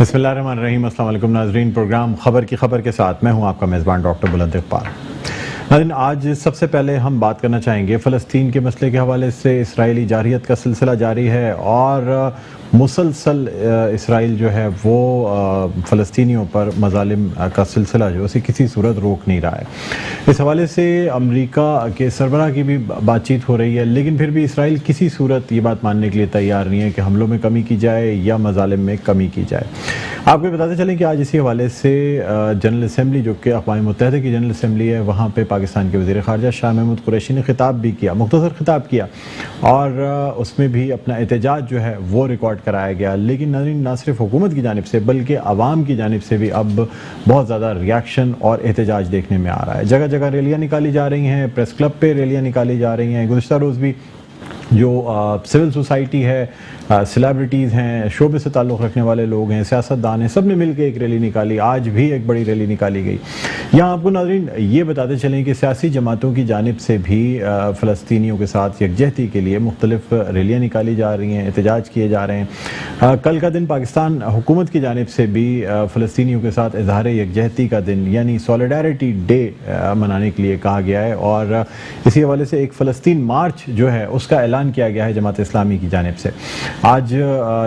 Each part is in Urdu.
بسم اللہ الرحمن الرحیم۔ السلام علیکم ناظرین، پروگرام خبر کی خبر کے ساتھ میں ہوں آپ کا میزبان ڈاکٹر بلند اقبال۔ ناظرین، آج سب سے پہلے ہم بات کرنا چاہیں گے فلسطین کے مسئلے کے حوالے سے۔ اسرائیلی جارحیت کا سلسلہ جاری ہے اور مسلسل اسرائیل جو ہے وہ فلسطینیوں پر مظالم کا سلسلہ جو اسے کسی صورت روک نہیں رہا ہے۔ اس حوالے سے امریکہ کے سربراہ کی بھی بات چیت ہو رہی ہے، لیکن پھر بھی اسرائیل کسی صورت یہ بات ماننے کے لیے تیار نہیں ہے کہ حملوں میں کمی کی جائے یا مظالم میں کمی کی جائے۔ آپ کو بتاتے چلیں کہ آج اسی حوالے سے جنرل اسمبلی، جو کہ اقوام متحدہ کی جنرل اسمبلی ہے، وہاں پہ پاکستان کے وزیر خارجہ شاہ محمود قریشی نے خطاب بھی کیا، مختصر خطاب کیا، اور اس میں بھی اپنا احتجاج جو ہے وہ ریکارڈ کرایا گیا۔ لیکن ناظرین، نہ صرف حکومت کی جانب سے بلکہ عوام کی جانب سے بھی اب بہت زیادہ ریاکشن اور احتجاج دیکھنے میں آ رہا ہے۔ جگہ جگہ ریلیاں نکالی جا رہی ہیں، پریس کلب پہ ریلیاں نکالی جا رہی ہیں۔ گزشتہ روز بھی جو سول سوسائٹی ہے، سیلیبریٹیز ہیں، شعبے سے تعلق رکھنے والے لوگ ہیں، سیاستدان ہیں، سب نے مل کے ایک ریلی نکالی۔ آج بھی ایک بڑی ریلی نکالی گئی۔ یہاں آپ کو ناظرین یہ بتاتے چلیں کہ سیاسی جماعتوں کی جانب سے بھی فلسطینیوں کے ساتھ یکجہتی کے لیے مختلف ریلیاں نکالی جا رہی ہیں، احتجاج کیے جا رہے ہیں۔ کل کا دن پاکستان حکومت کی جانب سے بھی فلسطینیوں کے ساتھ اظہار یکجہتی کا دن یعنی سولیڈیرٹی ڈے منانے کے لیے کہا گیا ہے، اور اسی حوالے سے ایک فلسطین مارچ جو ہے اس کا اعلان کیا گیا ہے جماعت اسلامی کی جانب سے۔ آج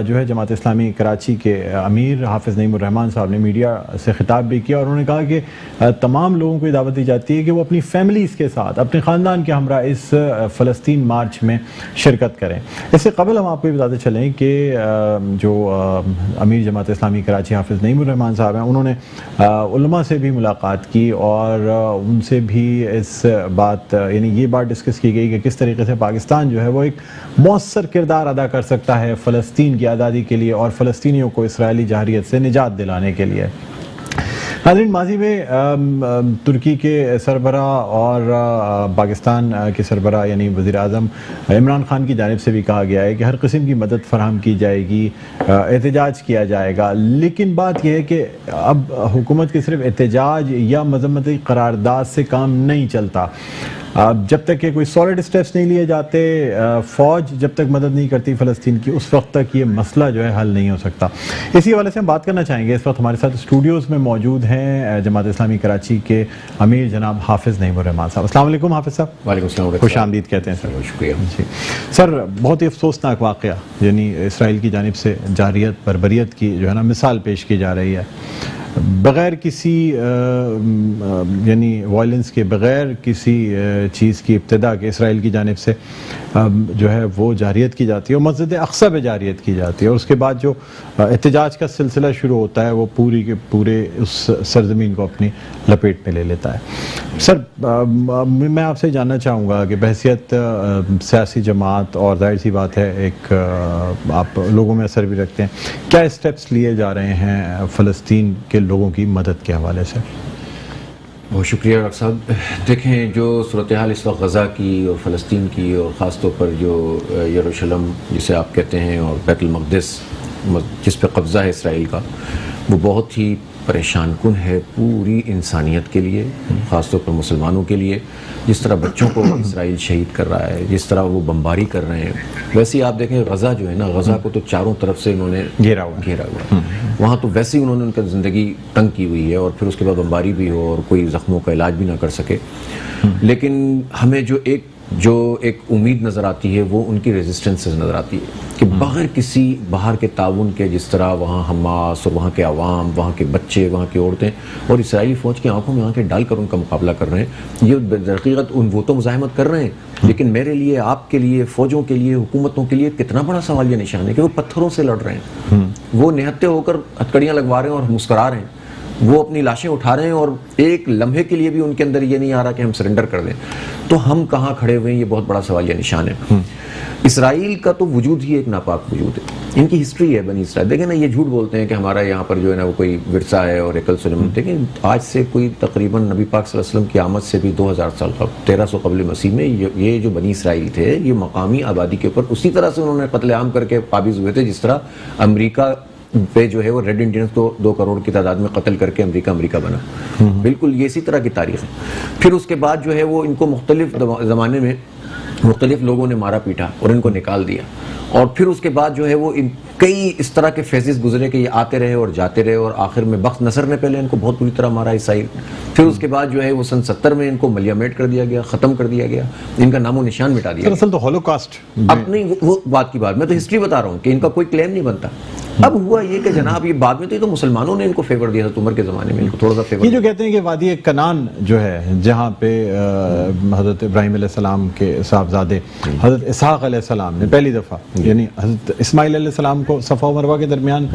جو ہے جماعت اسلامی کراچی کے امیر حافظ نعیم الرحمان صاحب نے میڈیا سے خطاب بھی کیا، اور انہوں نے کہا کہ تمام لوگوں کو دعوت دی جاتی ہے کہ وہ اپنی فیملیز کے ساتھ، اپنے خاندان کے ہمراہ اس فلسطین مارچ میں شرکت کریں۔ اس سے قبل ہم آپ کو یہ بتاتے چلیں کہ جو امیر جماعت اسلامی کراچی حافظ نعیم الرحمان صاحب ہیں، انہوں نے علماء سے بھی ملاقات کی اور ان سے بھی اس بات یعنی یہ بات ڈسکس کی گئی کہ کس طریقے سے پاکستان جو ہے وہ ایک مؤثر کردار ادا کر سکتا ہے فلسطین کی آزادی کے لیے اور فلسطینیوں کو اسرائیلی جارحیت سے نجات دلانے کے لیے۔ ناظرین، ماضی میں ترکی کے سربراہ اور پاکستان کے سربراہ یعنی وزیر اعظم عمران خان کی جانب سے بھی کہا گیا ہے کہ ہر قسم کی مدد فراہم کی جائے گی، احتجاج کیا جائے گا۔ لیکن بات یہ ہے کہ اب حکومت کے صرف احتجاج یا مذمتی قرارداد سے کام نہیں چلتا۔ جب تک کہ کوئی سالڈ اسٹیپس نہیں لیے جاتے، فوج جب تک مدد نہیں کرتی فلسطین کی، اس وقت تک یہ مسئلہ جو ہے حل نہیں ہو سکتا۔ اسی حوالے سے ہم بات کرنا چاہیں گے، اس وقت ہمارے ساتھ اسٹوڈیوز میں موجود ہیں جماعت اسلامی کراچی کے امیر جناب حافظ نعیم الرحمان صاحب۔ السلام علیکم حافظ صاحب۔ وعلیکم السلام، خوش آمدید کہتے ہیں سر۔ شکریہ جی سر، بہت ہی افسوسناک واقعہ یعنی اسرائیل کی جانب سے جارحیت بربریت کی جو ہے نا مثال پیش کی جا رہی ہے، بغیر کسی یعنی وائلنس کے، بغیر کسی چیز کی ابتدا کے اسرائیل کی جانب سے جو ہے وہ جارحیت کی جاتی ہے، اور مسجد اقصی پہ جارحیت کی جاتی ہے، اور اس کے بعد جو احتجاج کا سلسلہ شروع ہوتا ہے وہ پوری کے پورے اس سرزمین کو اپنی لپیٹ میں لے لیتا ہے۔ سر، میں آپ سے جاننا چاہوں گا کہ بحیثیت سیاسی جماعت، اور ظاہر سی بات ہے ایک آپ لوگوں میں اثر بھی رکھتے ہیں، کیا اسٹیپس لیے جا رہے ہیں فلسطین کے لوگوں کی مدد کے حوالے سے؟ بہت شکریہ ڈاکٹر صاحب۔ دیکھیں، جو صورتحال اس وقت غزہ کی اور فلسطین کی، اور خاص طور پر جو یروشلم جسے آپ کہتے ہیں اور بیت المقدس جس پہ قبضہ ہے اسرائیل کا، وہ بہت ہی پریشان کن ہے پوری انسانیت کے لیے، خاص طور پر مسلمانوں کے لیے۔ جس طرح بچوں کو اسرائیل شہید کر رہا ہے، جس طرح وہ بمباری کر رہے ہیں، ویسے ہی آپ دیکھیں غزہ جو ہے نا، غزہ کو تو چاروں طرف سے انہوں نے گھیرا ہوا ہے۔ وہاں تو ویسے ہی انہوں نے ان کا زندگی تنگ کی ہوئی ہے، اور پھر اس کے بعد بمباری بھی ہو اور کوئی زخموں کا علاج بھی نہ کر سکے۔ لیکن ہمیں جو ایک امید نظر آتی ہے وہ ان کی ریزسٹنس سے نظر آتی ہے کہ بغیر کسی باہر کے تعاون کے، جس طرح وہاں حماس اور وہاں کے عوام، وہاں کے بچے، وہاں کی عورتیں اور اسرائیلی فوج کی آنکھوں میں آنکھیں ڈال کر ان کا مقابلہ کر رہے ہیں، یہ درحقیقت وہ تو مزاحمت کر رہے ہیں، لیکن میرے لیے، آپ کے لیے، فوجوں کے لیے، حکومتوں کے لیے کتنا بڑا سوال یہ نشان ہے کہ وہ پتھروں سے لڑ رہے ہیں، وہ نہتے ہو کر ہتھکڑیاں لگوا رہے ہیں اور مسکرا رہے ہیں، وہ اپنی لاشیں اٹھا رہے ہیں، اور ایک لمحے کے لیے بھی ان کے اندر یہ نہیں آ رہا کہ ہم سرنڈر کر دیں۔ تو ہم کہاں کھڑے ہوئے ہیں، یہ بہت بڑا سوال یہ نشان ہے۔ اسرائیل کا تو وجود ہی ایک ناپاک وجود ہے، ان کی ہسٹری ہے بنی اسرائیل۔ دیکھیں نا، یہ جھوٹ بولتے ہیں کہ ہمارا یہاں پر جو ہے نا وہ کوئی ورثہ ہے اور ایکل سلم۔ دیکھیں، آج سے کوئی تقریباً نبی پاک صلی اللہ علیہ وسلم کی آمد سے بھی 2000 سال قبل، 1300 قبل مسیح میں یہ جو بنی اسرائیل تھے، یہ مقامی آبادی کے اوپر اسی طرح سے انہوں نے قتل عام کر کے قابض ہوئے تھے، جس طرح امریکہ پہ جو ہے وہ ریڈ انڈینز کو 2 کروڑ کی تعداد میں قتل کر کے امریکہ بنا۔ بالکل یہ اسی طرح کی تاریخ ہے۔ پھر اس کے بعد جو ہے وہ ان کو مختلف زمانے میں مختلف لوگوں نے مارا پیٹا اور ان کو نکال دیا، اور پھر اس کے بعد جو ہے وہ کئی اس طرح کے فیزز گزرے کہ یہ آتے رہے اور جاتے رہے، اور آخر میں بخت نصر نے پہلے ان کو بہت بری طرح مارا عیسائی، پھر اس کے بعد جو ہے وہ سن 70 میں ان کو ملیامیٹ کر دیا گیا، ختم کر دیا گیا، ان کا نام و نشان مٹا دیا گیا۔ اصل تو ہولوکاسٹ اب نہیں وہ بات کی بات، میں تو ہسٹری بتا رہا ہوں کہ ان کا کوئی کلیم نہیں بنتا۔ اب ہوا یہ کہ جناب یہ بعد میں تو یہ تو مسلمانوں نے ان کو فیور دیا تھا، عمر کے زمانے میں ان کو تھوڑا سا فیور۔ یہ جو کہتے ہیں کہ وادی کنان جو ہے جہاں پہ حضرت ابراہیم علیہ السلام کے صاحبزادے حضرت اسحاق علیہ السلام نے پہلی دفعہ، یعنی حضرت اسماعیل علیہ السلام کو صفا و مروہ کے درمیان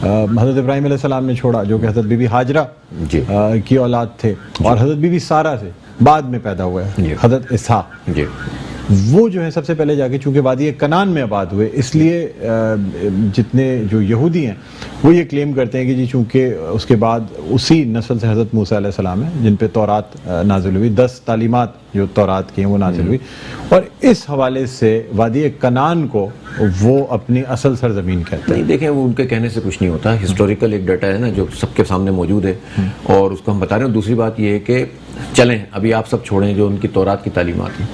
حضرت ابراہیم علیہ السلام نے چھوڑا، جو کہ حضرت بی بی ہاجرہ کی اولاد تھے، اور حضرت بی بی سارہ سے بعد میں پیدا ہوا ہے حضرت اسحاق، وہ جو ہے سب سے پہلے جا کے چونکہ وادی کنان میں آباد ہوئے، اس لیے جتنے جو یہودی ہیں وہ یہ کلیم کرتے ہیں کہ جی چونکہ اس کے بعد اسی نسل سے حضرت موسیٰ علیہ السلام ہیں جن پہ تورات نازل ہوئی، 10 تعلیمات جو تورات کی ہیں وہ نازل ہوئی، اور اس حوالے سے وادی کنان کو وہ اپنی اصل سرزمین کہتے ہیں۔ نہیں دیکھیں، وہ ان کے کہنے سے کچھ نہیں ہوتا، ہسٹوریکل ایک ڈیٹا ہے نا جو سب کے سامنے موجود ہے، اور اس کو ہم بتا رہے ہیں۔ دوسری بات یہ ہے کہ چلیں ابھی آپ سب چھوڑیں جو ان کی تورات کی تعلیمات ہیں،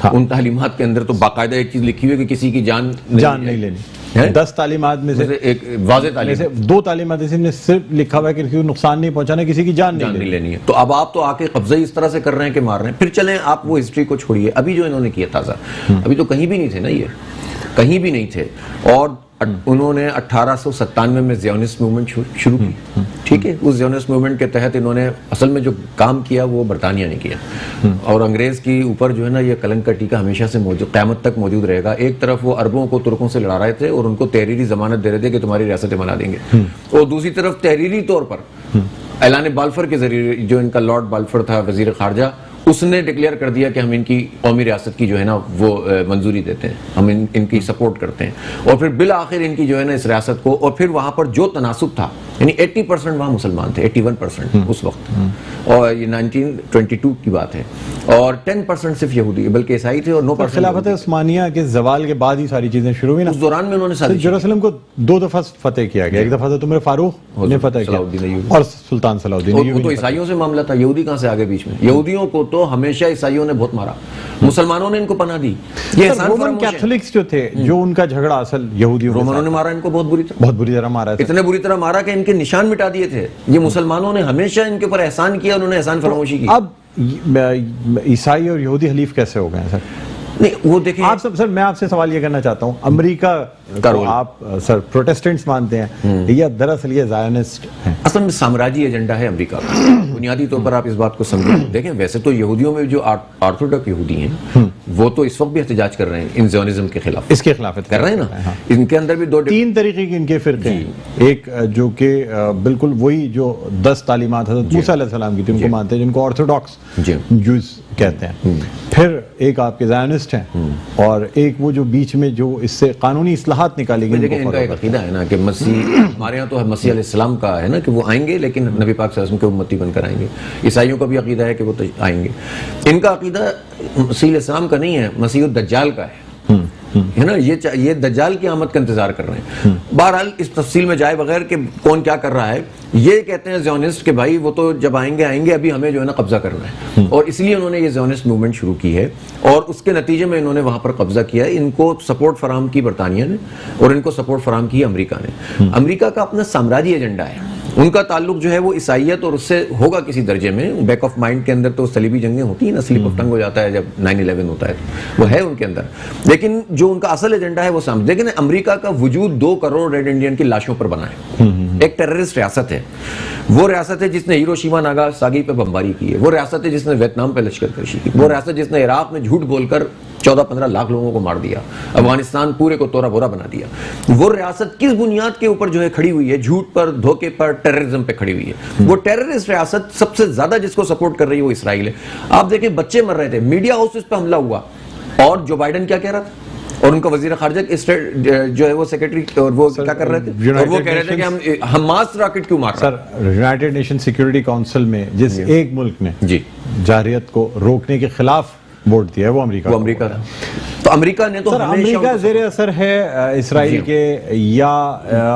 ان تعلیمات کے اندر تو باقاعدہ ایک چیز لکھی ہوئی ہے کہ کسی کی جان نہیں لینی۔ 10 تعلیمات میں سے ایک واضح تعلیم سے 2 تعلیمات اس میں صرف لکھا ہوا ہے کہ کسی کو نقصان نہیں پہنچانا، کسی کی جان نہیں لینی ہے۔ تو اب آپ تو آ کے قبضہ اس طرح سے کر رہے ہیں کہ مار رہے ہیں۔ پھر چلیں آپ وہ ہسٹری کو چھوڑیے، ابھی جو انہوں نے کیا تازہ، ابھی تو کہیں بھی نہیں تھے نا، یہ کہیں بھی نہیں تھے، اور انہوں نے 1897 میں زیونسٹ موومنٹ شروع کی، ٹھیک ہے۔ اس زیونسٹ موومنٹ کے تحت انہوں نے اصل میں جو کام کیا وہ برطانیہ نے کیا، اور انگریز کی اوپر جو ہے نا یہ کلنک کا ٹیکہ ہمیشہ سے موجود، قیامت تک موجود رہے گا۔ ایک طرف وہ عربوں کو ترکوں سے لڑا رہے تھے اور ان کو تحریری ضمانت دے رہے تھے کہ تمہاری ریاستیں بنا دیں گے، اور دوسری طرف تحریری طور پر اعلان بالفر کے ذریعے جو ان کا لارڈ بالفر تھا وزیر خارجہ، اس نے ڈکلیئر کر دیا کہ ہم ان کی قومی ریاست کی جو ہے نا وہ منظوری دیتے ہیں، ہم ان کی سپورٹ کرتے ہیں، اور پھر بالآخر ان کی جو ہے نا اس ریاست کو، اور پھر وہاں پر جو تناسب تھا، یعنی 80% وہاں مسلمان تھے، 81% اس وقت، اور یہ 1922 کی بات ہے، اور 10% صرف یہودی بلکہ عیسائی تھے، اور 9% خلافت عثمانیہ کے زوال کے بعد ہی ساری چیزیں شروع ہوئی نا۔ اس دوران میں انہوں نے یروشلم کو 2 دفعہ فتح کیا گیا، ایک دفعہ حضرت عمر فاروق نے فتح کیا اور سلطان صلاح الدین ایوبی، وہ تو عیسائیوں سے معاملہ تھا، یہودی کہاں سے آگے بیچ میں؟ یہودیوں کو تو ہمیشہ عیسائیوں نے بہت مارا، مسلمانوں نے ان کو پناہ دی۔ یہ رومن کیتھولکس جو تھے، جو ان کا جھگڑا اصل یہودیوں، رومنوں نے مارا ان کو بہت بری طرح مارا، اتنے بری طرح مارا کہ ان کے نشان مٹا دیے تھے۔ یہ مسلمانوں نے ہمیشہ ان کے اوپر احسان کیا، انہوں نے احسان فراموشی کی۔ اب عیسائی اور یہودی حلیف کیسے ہو گئے ہیں سر؟ نہیں وہ دیکھیں آپ سر، میں آپ سے سوال یہ کرنا چاہتا ہوں، امریکہ کو آپ سر پروٹیسٹنٹس مانتے ہیں یا دراصل یہ زائونسٹ ہیں؟ اصل میں سامراجی ایجنڈا ہے امریکہ کا، بنیادی طور پر آپ اس بات کو سمجھیں۔ دیکھیں ویسے تو یہودیوں میں جو آرتھوڈاکس یہودی ہیں وہ تو اس وقت بھی احتجاج کر رہے ہیں ان زیونزم کے خلاف، اس کے خلاف کر رہے ہیں نا۔ ان کے اندر بھی 3 طریقے کے ان کے فرقے ہیں، ایک جو کہ بالکل وہی جو 10 تعلیمات حضرت موسیٰ علیہ السلام کی تھی ان کو مانتے ہیں، جن کو آرتھوڈاکس جوز کہتے ہیں، پھر ایک آپ کے زائونسٹ ہیں، اور ایک وہ جو بیچ میں جو اس سے قانونی اصلاحات نکالی گئی۔ ان کا ایک عقیدہ ہے نا کہ مسیح، ہمارے یہاں تو مسیح علیہ السلام کا ہے نا کہ وہ آئیں گے لیکن نبی پاک صلی اللہ علیہ وسلم کے امتی بن کر آئیں گے۔ عیسائیوں کا بھی عقیدہ ہے کہ وہ آئیں گے۔ ان کا عقیدہ مسیح علیہ السلام کا نہیں ہے، مسیح الدجال کا ہے نا، یہ دجال کی آمد کا انتظار کر رہے ہیں۔ بہرحال اس تفصیل میں جائے بغیر کہ کون کیا کر رہا ہے، یہ کہتے ہیں زیونسٹ کہ بھائی وہ تو جب آئیں گے ابھی ہمیں جو ہے نا قبضہ کرنا ہے، اور اس لیے انہوں نے یہ زیونسٹ موومنٹ شروع کی ہے، اور اس کے نتیجے میں انہوں نے وہاں پر قبضہ کیا ہے۔ ان کو سپورٹ فراہم کی برطانیہ نے، اور ان کو سپورٹ فراہم کی امریکہ نے۔ امریکہ کا اپنا سامراجی ایجنڈا ہے، ان کا تعلق جو ہے وہ عیسائیت اور اس سے ہوگا کسی درجے میں، بیک آف مائنڈ کے اندر تو صلیبی جنگیں ہوتی ہیں نا، سلپ آف ٹنگ ہو جاتا ہے جب 9/11 ہوتا ہے، وہ ہے ان کے اندر، لیکن جو ان کا اصل ایجنڈا ہے وہ سامنے۔ لیکن امریکہ کا وجود 2 کروڑ ریڈ انڈین کی لاشوں پر بنا ہے، ایک ٹیررسٹ ریاست ہے، وہ ریاست ہے جس نے ہیروشیما ناگاساکی پہ بمباری کی ہے، وہ ریاست ہے جس نے ویتنام پہ لشکر کشی کی، وہ ریاست جس نے عراق میں جھوٹ بول کر 14-15 لاکھ لوگوں کو مار دیا، افغانستان پورے کو تورا بورا بنا دیا۔ وہ ریاست کس بنیاد کے اوپر جو ہے کھڑی ہوئی ہے؟ جھوٹ پر، دھوکے پر، ٹیررزم پہ کھڑی ہوئی ہے۔ وہ ٹیررسٹ ریاست سب سے زیادہ جس کو سپورٹ کر رہی ہے وہ اسرائیل ہے۔ آپ دیکھیں بچے مر رہے تھے، میڈیا ہاؤسز پہ حملہ ہوا، اور جو بائیڈن کیا کہہ رہا تھا، اور ان کا وزیر خارجہ جو ہے وہ سیکرٹری، اور وہ کیا کر رہے تھے، اور وہ کہہ رہے تھے کہ ہم حماس راکٹ کیوں مار رہے ہیں۔ سر یونائیٹڈ نیشن سیکیورٹی کونسل میں جس ایک ملک نے جارحیت کو روکنے کے خلاف ووٹ دیا ہے وہ امریکہ تھا۔ تو امریکہ نے تو امریکہ زیر اثر ہے اسرائیل کے، یا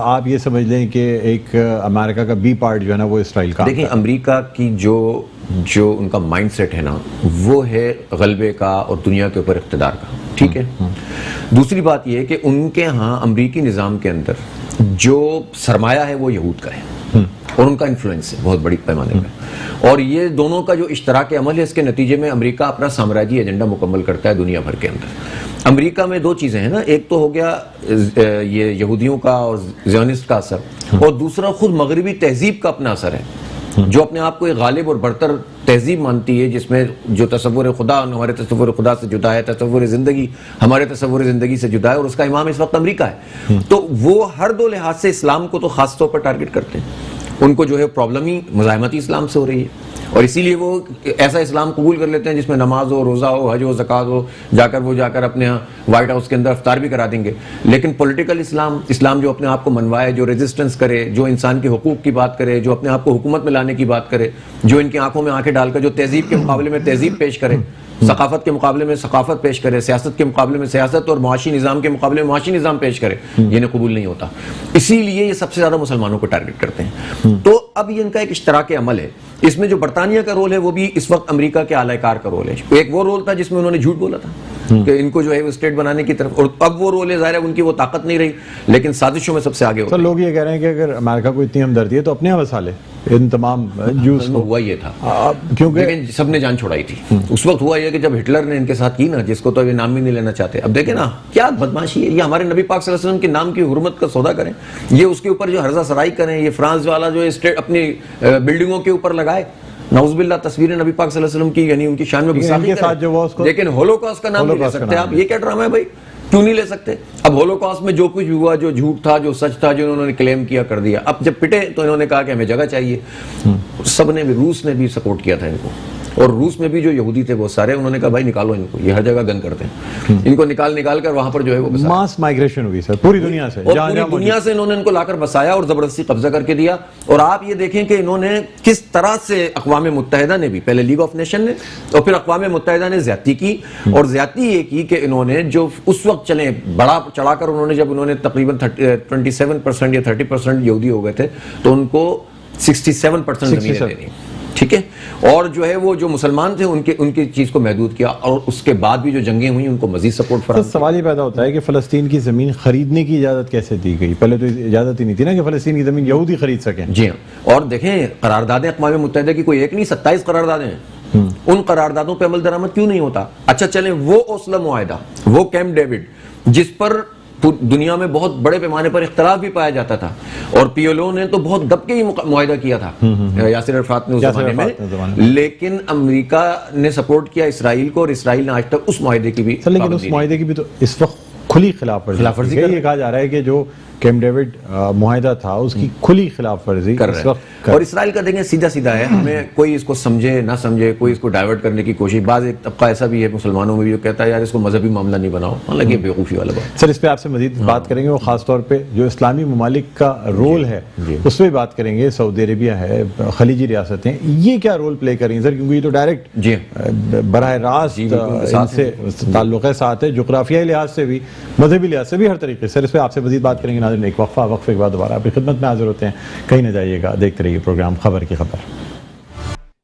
آپ یہ سمجھ لیں کہ ایک امریکہ کا بی پارٹ جو ہے نا وہ اسرائیل کا؟ دیکھیں امریکہ کی جو ان کا مائنڈ سیٹ ہے نا وہ ہے غلبے کا اور دنیا کے اوپر اقتدار کا، ٹھیک ہے۔ دوسری بات یہ ہے کہ ان کے ہاں امریکی نظام کے اندر جو سرمایہ ہے وہ یہود کا ہے اور ان کا انفلوئنس ہے بہت بڑی پیمانے پہ، اور یہ دونوں کا جو اشتراک عمل ہے اس کے نتیجے میں امریکہ اپنا سامراجی ایجنڈا مکمل کرتا ہے دنیا بھر کے اندر۔ امریکہ میں دو چیزیں ہیں نا، ایک تو ہو گیا یہ یہودیوں کا اور زیونسٹ کا اثر، اور دوسرا خود مغربی تہذیب کا اپنا اثر ہے جو اپنے آپ کو ایک غالب اور برتر تہذیب مانتی ہے، جس میں جو تصور خدا ہمارے تصور خدا سے جدا ہے، تصور زندگی ہمارے تصور زندگی سے جدا ہے، اور اس کا امام اس وقت امریکہ ہے۔ تو وہ ہر دو لحاظ سے اسلام کو تو خاص طور پر ٹارگٹ کرتے ہیں، ان کو جو ہے پرابلم ہی مزاحمتی اسلام سے ہو رہی ہے، اور اسی لیے وہ ایسا اسلام قبول کر لیتے ہیں جس میں نماز ہو، روزہ ہو، حج ہو، زکوٰۃ ہو، جا کر اپنے وائٹ ہاؤس کے اندر افطار بھی کرا دیں گے۔ لیکن پولیٹیکل اسلام جو اپنے آپ کو منوائے، جو ریزسٹنس کرے، جو انسان کے حقوق کی بات کرے، جو اپنے آپ کو حکومت میں لانے کی بات کرے، جو ان کی آنکھوں میں آنکھیں ڈال کر جو تہذیب کے مقابلے میں تہذیب پیش کرے، ثقافت کے مقابلے میں ثقافت پیش کرے، سیاست کے مقابلے میں سیاست، اور معاشی نظام کے مقابلے میں معاشی نظام پیش کرے، یہ انہیں قبول نہیں ہوتا۔ اسی لیے یہ سب سے زیادہ مسلمانوں کو ٹارگٹ کرتے ہیں۔ تو اب یہ ان کا ایک اشتراک عمل ہے، اس میں جو برطانیہ کا رول ہے وہ بھی اس وقت امریکہ کے اعلی کار کا رول ہے۔ ایک وہ رول تھا جس میں انہوں نے جھوٹ بولا تھا کہ ان کو جو ہے وہ اسٹیٹ بنانے کی طرف، اور اب وہ رول ہے، ظاہر ہے ان کی وہ طاقت نہیں رہی، لیکن سازشوں میں سب سے آگے ہوتے ہیں۔ لوگ یہ کہہ رہے ہیں کہ اگر امریکہ کو اتنی ہمدردی ہے تو اپنے یہاں بسا لے ان تمام جوس کو۔ ہوا یہ تھا کیونکہ لیکن سب نے جان چھوڑائی تھی اس وقت۔ ہوا یہ کہ جب ہٹلر نے ان کے ساتھ کی نا، جس کو تو یہ نام بھی نہیں لینا چاہتے، اب دیکھیں نا کیا بدماشی ہے، یہ ہمارے نبی پاک صلی اللہ علیہ وسلم کے نام کی حرمت کا سودا کریں، یہ اس کے اوپر جو ہرزہ سرائی کریں، یہ فرانس والا جو اسٹیٹ اپنی بلڈنگوں کے اوپر لگائے، نعوذ باللہ تصویر نبی پاک صلی اللہ علیہ وسلم کی، یعنی ان کی شان میں گستاخی کرے، لیکن ہولوکاسٹ کا نام نہیں لے سکتے آپ۔ یہ کیا ڈرامہ ہے بھائی، کیوں نہیں لے سکتے؟ اب ہولوکاسٹ میں جو کچھ بھی ہوا، جو جھوٹ تھا، جو سچ تھا، جو انہوں نے کلیم کیا کر دیا۔ اب جب پٹے تو انہوں نے کہا کہ ہمیں جگہ چاہیے، سب نے بھی، روس نے بھی سپورٹ کیا تھا ان کو، اور روس میں بھی جو یہودی تھے بہت سارے، انہوں نے کہا بھائی نکالو ان کو، یہ ہر جگہ گن کرتے ہیں، ان کو نکال کر وہاں پر جو ہے وہ بسایا۔ ماس مائگریشن ہوئی سر پوری دنیا سے، اور پوری دنیا سے انہوں نے ان کو لا کر بسایا اور زبردستی قبضہ کر کے دیا۔ اور آپ یہ دیکھیں کہ انہوں نے کس طرح سے اقوام متحدہ نے بھی، پہلے لیگ آف نیشن نے اور پھر اقوام متحدہ نے زیادتی کی، اور زیادتی یہ کی کہ انہوں نے جو اس وقت چلیں بڑا چڑھا کر انہوں نے، جب انہوں نے تقریباً 27% یا 30% یہودی ہو گئے تھے تو ان کو 67% زمینیں دینی، ٹھیک ہے، اور جو ہے وہ جو مسلمان تھے ان کی چیز کو محدود کیا، اور اس کے بعد بھی جو جنگیں ہوئیں ان کو مزید سپورٹ فراہم کیا۔ سوال یہ پیدا ہوتا ہے کہ فلسطین کی زمین خریدنے کی اجازت کیسے دی گئی؟ پہلے تو اجازت ہی نہیں تھی نا کہ فلسطین کی زمین یہودی خرید سکیں۔ جی ہاں، اور دیکھیں قراردادیں اقوام متحدہ کی کوئی ایک نہیں، 27 قراردادیں ہیں، ان قراردادوں پہ عمل درآمد کیوں نہیں ہوتا؟ اچھا چلیں، وہ اوسلو معاہدہ، وہ کیمپ ڈیوڈ، جس پر دنیا میں بہت بڑے پیمانے پر اختلاف بھی پایا جاتا تھا، اور پی ایل او نے تو بہت دب کے ہی معاہدہ کیا تھا یاسر عرفات نے اس زمانے میں، لیکن امریکہ نے سپورٹ کیا اسرائیل کو، اور اسرائیل نے آج تک اس معاہدے کی بھی، لیکن اس معاہدے کی بھی تو اس وقت کھلی خلاف ورزی ہے۔ یہ کہا جا رہا ہے کہ جو کیمپ ڈیوڈ معاہدہ تھا اس کی کھلی خلاف ورزی کر رہے ہیں، اور اسرائیل کا دیکھیں سیدھا سیدھا ہے، ہمیں کوئی اس کو سمجھے نہ سمجھے، کوئی اس کو ڈائیورٹ کرنے کی کوشش، بعض ایک طبقہ ایسا بھی ہے مسلمانوں میں بھی جو کہتا ہے یار اس کو مذہبی معاملہ نہیں بناؤ، حالانکہ یہ بیوقوفی والا بات۔ سر اس پہ آپ سے مزید بات کریں گے، وہ خاص طور پہ جو اسلامی ممالک کا رول ہے اس پہ بات کریں گے۔ سعودی عربیہ ہے، خلیجی ریاستیں، یہ کیا رول پلے کریں سر؟ کیونکہ یہ تو ڈائریکٹ براہ راست ان سے تعلق ہے، ساتھ ہے، جغرافیائی لحاظ سے بھی، مذہبی لحاظ سے بھی، ہر طریقے سے۔ سر اس پہ آپ سے مزید بات کریں گے ناظرین، ایک وقفہ کے بعد دوبارہ آپ کی خدمت میں حاضر ہوتے ہیں، کہیں نہ جائیے گا، دیکھتے رہیے پروگرام خبر کی خبر۔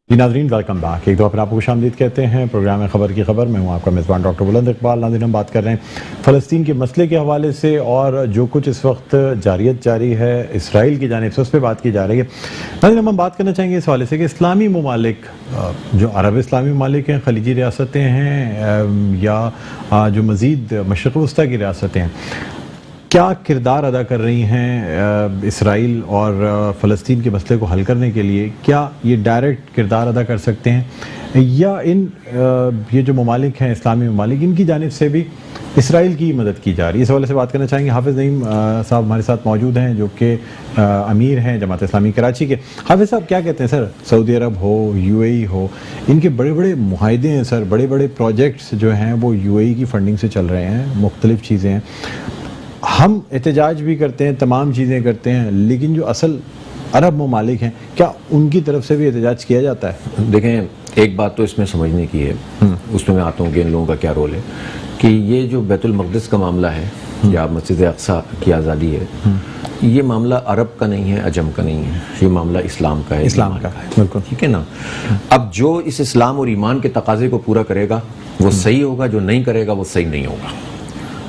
جی ناظرین ویلکم بیک، ایک دو پھر آپ کو خوش آمدید کہتے ہیں پروگرام خبر کی خبر، میں ہوں آپ کا میزبان ڈاکٹر بلند اقبال۔ ناظرین ہم بات کر رہے ہیں فلسطین کے مسئلے کے حوالے سے، اور جو کچھ اس وقت جاری ہے اسرائیل کی جانب سے، اس پہ بات کی جا رہی ہے۔ ناظرین ہم بات کرنا چاہیں گے اس حوالے سے کہ اسلامی ممالک، جو عرب اسلامی ممالک ہیں، خلیجی ریاستیں ہیں، یا جو مزید مشرق وسطیٰ کی ریاستیں ہیں، کیا کردار ادا کر رہی ہیں اسرائیل اور فلسطین کے مسئلے کو حل کرنے کے لیے؟ کیا یہ ڈائریکٹ کردار ادا کر سکتے ہیں، یا یہ جو ممالک ہیں اسلامی ممالک، ان کی جانب سے بھی اسرائیل کی مدد کی جا رہی ہے؟ اس حوالے سے بات کرنا چاہیں گے۔ حافظ نعیم صاحب ہمارے ساتھ موجود ہیں، جو کہ امیر ہیں جماعت اسلامی کراچی کے۔ حافظ صاحب کیا کہتے ہیں سر، سعودی عرب ہو، یو اے ای ہو، ان کے بڑے بڑے معاہدے ہیں سر، بڑے بڑے پروجیکٹس جو ہیں وہ یو اے ای کی فنڈنگ سے چل رہے ہیں، مختلف چیزیں ہیں، ہم احتجاج بھی کرتے ہیں، تمام چیزیں کرتے ہیں، لیکن جو اصل عرب ممالک ہیں، کیا ان کی طرف سے بھی احتجاج کیا جاتا ہے؟ دیکھیں ایک بات تو اس میں سمجھنے کی ہے، اس میں آتا ہوں کہ ان لوگوں کا کیا رول ہے، کہ یہ جو بیت المقدس کا معاملہ ہے یا مسجد اقصیٰ کی آزادی ہے، یہ معاملہ عرب کا نہیں ہے، عجم کا نہیں ہے، یہ معاملہ اسلام کا ہے، اسلام کا ہے، بالکل ٹھیک ہے نا۔ اب جو اس اسلام اور ایمان کے تقاضے کو پورا کرے گا وہ صحیح ہوگا، جو نہیں کرے گا وہ صحیح نہیں ہوگا۔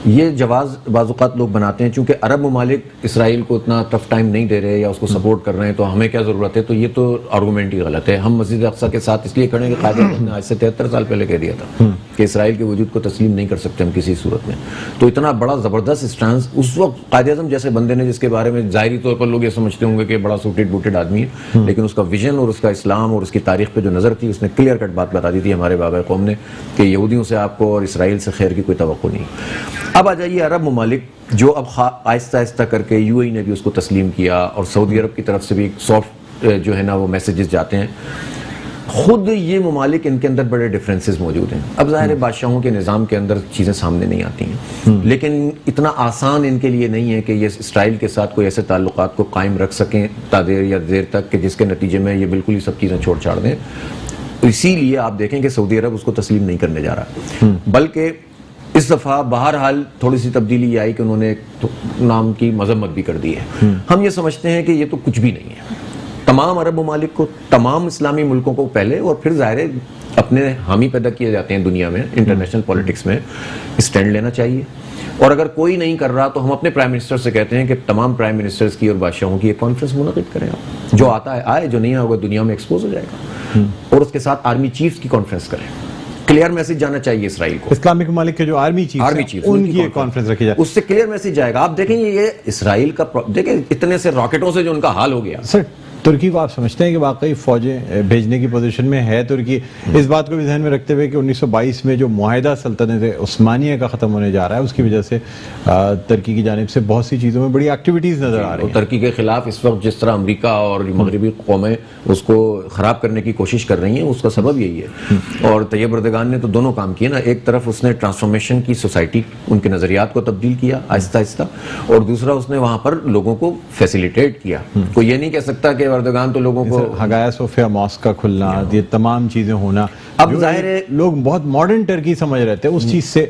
یہ جواز بعض اوقات لوگ بناتے ہیں چونکہ عرب ممالک اسرائیل کو اتنا ٹف ٹائم نہیں دے رہے یا اس کو سپورٹ کر رہے ہیں تو ہمیں کیا ضرورت ہے, تو یہ تو آرگومنٹ ہی غلط ہے. ہم مسجد اقصیٰ کے ساتھ اس لیے کھڑے ہیں کہ قائد اعظم نے آج سے 73 سال پہلے کہہ دیا تھا کہ اسرائیل کے وجود کو تسلیم نہیں کر سکتے ہم کسی صورت میں. تو اتنا بڑا زبردست اسٹانس اس وقت قائد اعظم جیسے بندے نے, جس کے بارے میں ظاہری طور پر لوگ یہ سمجھتے ہوں گے کہ بڑا سوٹیڈ بوٹیڈ آدمی ہے, لیکن اس کا ویژن اور اس کا اسلام اور اس کی تاریخ پہ جو نظر تھی, اس نے کلیئر کٹ بات بتا دی تھی ہمارے بابا قوم نے کہ یہودیوں سے آپ کو اور اسرائیل سے خیر کی کوئی توقع نہیں. اب آ جائیے عرب ممالک جو اب آہستہ آہستہ کر کے یو اے نے بھی اس کو تسلیم کیا اور سعودی عرب کی طرف سے بھی سافٹ جو ہے نا وہ میسیجز جاتے ہیں. خود یہ ممالک ان کے اندر بڑے ڈفرینسز موجود ہیں. اب ظاہر ہے بادشاہوں کے نظام کے اندر چیزیں سامنے نہیں آتی ہیں, لیکن اتنا آسان ان کے لیے نہیں ہے کہ یہ اسرائیل کے ساتھ کوئی ایسے تعلقات کو قائم رکھ سکیں تا دیر یا دیر تک کہ جس کے نتیجے میں یہ بالکل ہی سب چیزیں چھوڑ چھاڑ دیں. اسی لیے آپ دیکھیں کہ سعودی عرب اس کو تسلیم نہیں کرنے جا رہا, بلکہ اس دفعہ بہرحال تھوڑی سی تبدیلی یہ آئی کہ انہوں نے ایک نام کی مذمت بھی کر دی ہے. ہم یہ سمجھتے ہیں کہ یہ تو کچھ بھی نہیں ہے. تمام عرب ممالک کو, تمام اسلامی ملکوں کو پہلے اور پھر ظاہر اپنے حامی پیدا کیے جاتے ہیں دنیا میں انٹرنیشنل پولیٹکس میں, اسٹینڈ لینا چاہیے. اور اگر کوئی نہیں کر رہا تو ہم اپنے پرائم منسٹر سے کہتے ہیں کہ تمام پرائم منسٹرز کی اور بادشاہوں کی ایک کانفرنس منعقد کریں. آپ جو آتا ہے آئے, جو نہیں ہوگا دنیا میں ایکسپوز ہو جائے گا. اور اس کے ساتھ آرمی چیفز کی کانفرنس کریں. کلیئر میسج جانا چاہیے اسرائیل کو. اسلامک ممالک کے جو آرمی چیف ان کی ایک کانفرنس رکھی جائے, اس سے کلیئر میسج جائے گا. آپ دیکھیں یہ اسرائیل کا دیکھیں اتنے سے راکٹوں سے جو ان کا حال ہو گیا. سر ترکی کو آپ سمجھتے ہیں کہ واقعی فوجیں بھیجنے کی پوزیشن میں ہے ترکی, اس بات کو بھی ذہن میں رکھتے ہوئے کہ 1922 میں جو معاہدہ سلطنت عثمانیہ کا ختم ہونے جا رہا ہے اس کی وجہ سے ترکی کی جانب سے بہت سی چیزوں میں بڑی ایکٹیویٹیز نظر آ رہی ہیں. ترکی کے خلاف اس وقت جس طرح امریکہ اور مغربی قومیں اس کو خراب کرنے کی کوشش کر رہی ہیں, اس کا سبب یہی ہے. اور طیب اردگان نے تو دونوں کام کیے نا, ایک طرف اس نے ٹرانسفارمیشن کی سوسائٹی, ان کے نظریات کو تبدیل کیا آہستہ آہستہ, اور دوسرا اس نے وہاں پر لوگوں کو فیسیلیٹیٹ کیا. کوئی یہ نہیں کہہ سکتا کہ اردگان تو لوگوں کو ہگایا صوفیہ ماسک کا کھلنا, یہ تمام چیزیں ہونا, اب ظاہر ہے لوگ بہت ماڈرن ٹرکی سمجھ رہے تھے اس چیز سے.